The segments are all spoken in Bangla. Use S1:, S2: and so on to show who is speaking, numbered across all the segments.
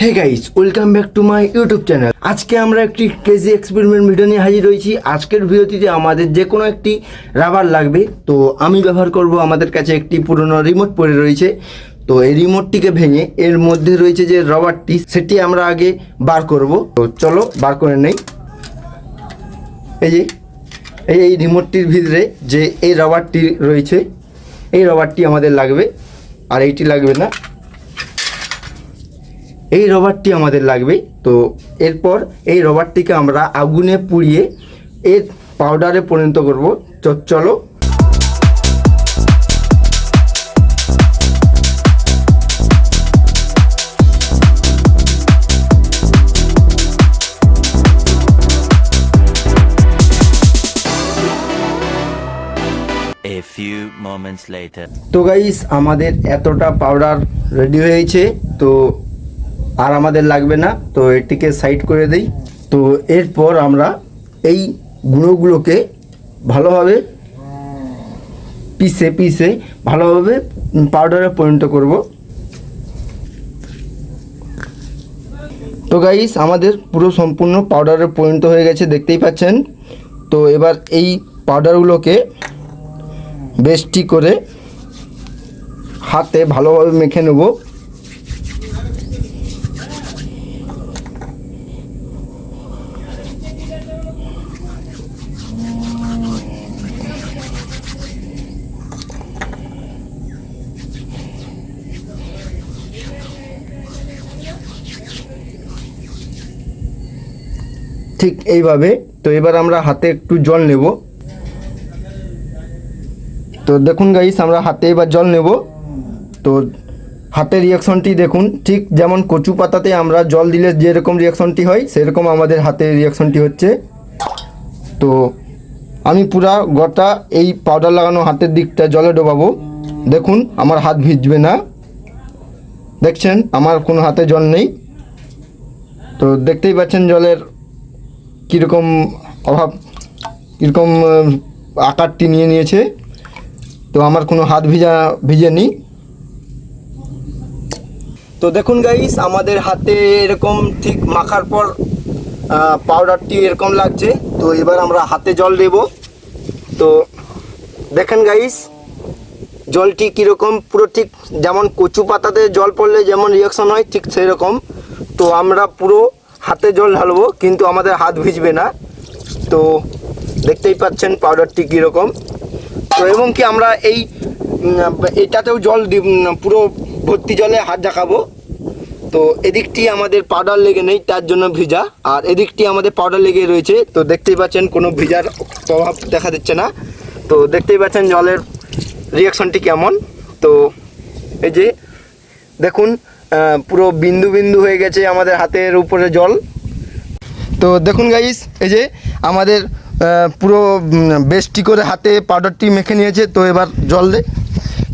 S1: Hey guys, welcome back to my YouTube channel. আজকে আমরা একটি ক্রেজি এক্সপেরিমেন্ট ভিডিও নিয়ে হাজির হয়েছি। আজকের ভিডিওটিতে আমাদের যে কোনো একটি রাবার লাগবে। তো আমি ব্যবহার করব, আমাদের কাছে একটি পুরনো রিমোট পড়ে রয়েছে। তো এই রিমোটটিকে ভেঙে এর মধ্যে রয়েছে যে রাবারটি, সেটি আমরা আগে বার করব। তো চলো বার করে নেই। এই রিমোটটির ভিতরে যে এই রাবারটি রয়েছে, এই রাবারটি আমাদের লাগবে, আর এইটি লাগবে না। এই রবারটি আমাদের লাগবে। তো এরপর এই রবারটিকে আমরা আগুনে পুড়িয়ে এর পাউডারে পরিণত করব। চলো।
S2: A few moments later.
S1: তো গাইস, আমাদের এতটা পাউডার রেডি হয়েছে। তো আর আমাদের লাগবে না, তো এটিকে সাইড করে দেই। তো এরপর আমরা এই গুঁড়োগুলোকে ভালোভাবে পিষে ভালোভাবে পাউডারে পরিণত করব। তো গাইস, আমাদের পুরো সম্পূর্ণ পাউডারে পরিণত হয়ে গেছে, দেখতেই পাচ্ছেন। তো এবার এই পাউডারগুলোকে বেশটি করে হাতে ভালোভাবে মেখে নেব। ঠিক এইভাবে। তো এবার আমরা হাতে একটু জল নেব। তো দেখুন গাইস, আমরা হাতে এবার জল নেব। তো হাতের রিয়াকশনটি দেখুন, ঠিক যেমন কচু পাতাতে আমরা জল দিলে যেরকম রিয়াকশনটি হয়, সেরকম আমাদের হাতের রিয়াকশনটি হচ্ছে। তো আমি পুরা গোটা এই পাউডার লাগানো হাতের দিকটা জলে ডোবাবো। দেখুন, আমার হাত ভিজবে না। দেখছেন, আমার কোনো হাতে জল নেই। তো দেখতেই পাচ্ছেন জলের কীরকম অভাব, কীরকম আকারটি নিয়েছে। তো আমার কোনো হাত ভিজেনি। তো দেখুন গাইস, আমাদের হাতে এরকম ঠিক মাখার পর পাউডারটি এরকম লাগছে। তো এবার আমরা হাতে জল দেব। তো দেখেন গাইস, জলটি কীরকম, পুরো ঠিক যেমন কচু পাতাতে জল পড়লে যেমন রিয়াকশন হয়, ঠিক সেই রকম। তো আমরা পুরো হাতে জল ঢালবো, কিন্তু আমাদের হাত ভিজবে না। তো দেখতেই পাচ্ছেন পাউডারটি কীরকম। তো এবং কি আমরা এটাতেও জল পুরো ভর্তি জলে হাত ঢাকাবো। তো এদিকটি আমাদের পাউডার লেগে নেই, তার জন্য ভিজা, আর এদিকটি আমাদের পাউডার লেগে রয়েছে। তো দেখতেই পাচ্ছেন কোনো ভিজার প্রভাব দেখা দিচ্ছে না। তো দেখতেই পাচ্ছেন জলের রিয়াকশনটি কেমন। তো এই যে দেখুন, পুরো বিন্দু বিন্দু হয়ে গেছে আমাদের হাতের উপরে জল। তো দেখুন গাইস, এই যে আমাদের পুরো বেশটি করে হাতে পাউডারটি মেখে নিয়েছে। তো এবার জল দে।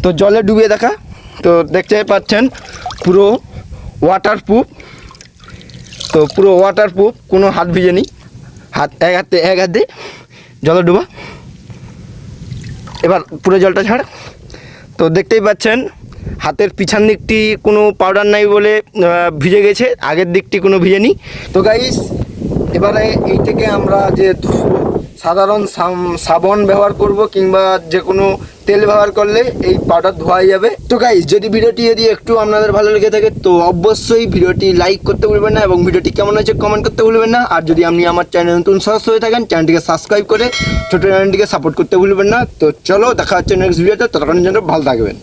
S1: তো জলে ডুবিয়ে দেখা। তো দেখতে পাচ্ছেন পুরো ওয়াটারপ্রুফ। তো পুরো ওয়াটারপ্রুফ, কোনো হাত ভিজেনি। এক হাতে জলে ডুবা। এবার পুরো জলটা ছাড়। তো দেখতেই পাচ্ছেন হাতের পিছন দিকটি কোনো পাউডার নাই বলে ভিজে গেছে, আগের দিকটি কোনো ভিজেনি। তো গাইস, এবারে এই থেকে আমরা যে ধুব, সাধারণ সাবান ব্যবহার করব, কিংবা যে কোনো তেল ব্যবহার করলে এই পাউডার ধোয়া যাবে। তো গাইস, যদি ভিডিওটি একটু আপনাদের ভালো লেগে থাকে, তো অবশ্যই ভিডিওটি লাইক করতে ভুলবেন না, এবং ভিডিওটি কেমন হয়েছে কমেন্ট করতে ভুলবেন না। আর যদি আপনি আমার চ্যানেল নতুন সদস্য হয়ে থাকেন, চ্যানেলটিকে সাবস্ক্রাইব করে ছোটো চ্যানেলটিকে সাপোর্ট করতে ভুলবেন না। তো চলো, দেখা হচ্ছে নেক্সট ভিডিওতে। ততক্ষণের জন্য ভালো থাকবেন।